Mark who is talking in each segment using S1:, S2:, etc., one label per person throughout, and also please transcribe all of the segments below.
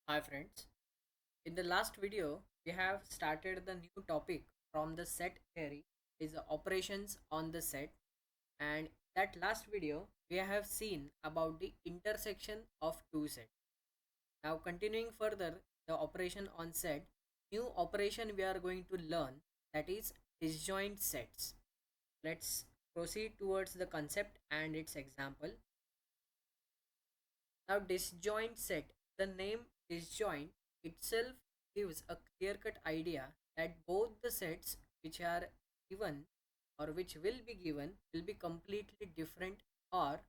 S1: Hi friends. In the last video, we have started the new topic from the set theory is the operations on the set, and that last video we have seen about the intersection of two sets. Now continuing further the operation on set, new operation we are going to learn, that is disjoint sets. Let's proceed towards the concept and its example. Now, disjoint set. The name disjoint itself gives a clear cut idea that both the sets which are given or which will be given will be completely different, or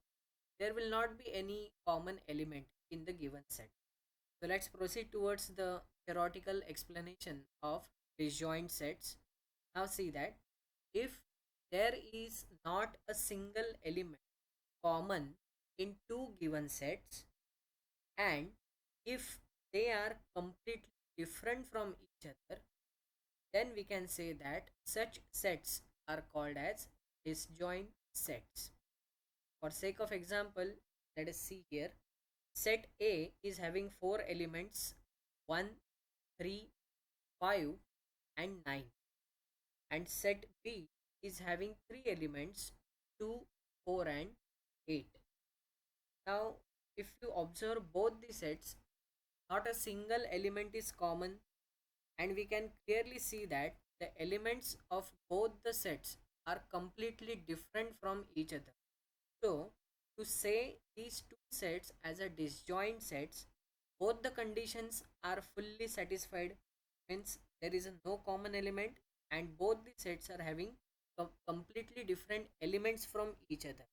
S1: there will not be any common element in the given set. So, let's proceed towards the theoretical explanation of disjoint sets. Now, see that if there is not a single element common in two given sets, and if they are completely different from each other, then we can say that such sets are called as disjoint sets. For sake of example, let us see here. Set A is having four elements: 1, 3, 5, and 9. And set B is having three elements: 2, 4, and 8. Now, if you observe both the sets, not a single element is common, and we can clearly see that the elements of both the sets are completely different from each other. So, to say these two sets as a disjoint sets, both the conditions are fully satisfied, means there is a no common element and both the sets are having completely different elements from each other.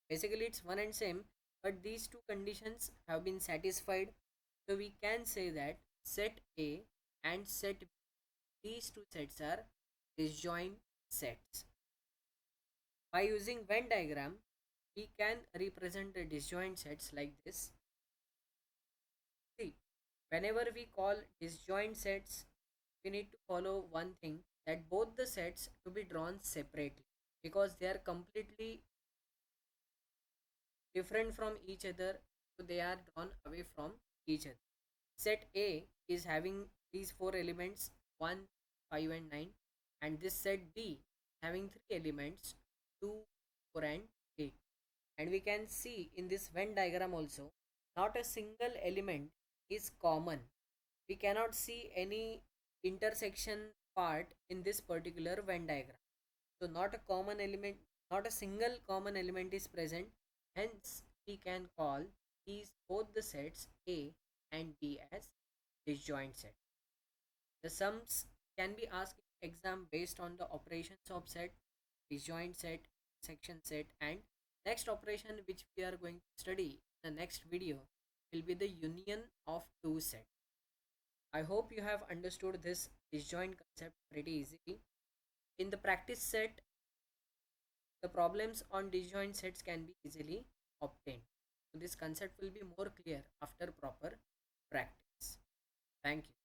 S1: Basically, it's one and same, but these two conditions have been satisfied. So we can say that set A and set B, these two sets are disjoint sets. By using Venn diagram, we can represent the disjoint sets like this. See, whenever we call disjoint sets, we need to follow one thing, that both the sets to be drawn separately because they are completely different from each other, so they are drawn away from each other. Set A is having these four elements: 1, 5, and 9, and this set B having three elements: 2, 4, and 8. And we can see in this Venn diagram also, not a single element is common. We cannot see any intersection part in this particular Venn diagram. So, not a common element, not a single common element is present. Hence, we can call these both the sets A and B as disjoint set. The sums can be asked in exam based on the operations of set, disjoint set, section set, and next operation which we are going to study in the next video will be the union of two sets. I hope you have understood this disjoint concept pretty easily. In the practice set, the problems on disjoint sets can be easily obtained. So this concept will be more clear after proper practice. Thank you.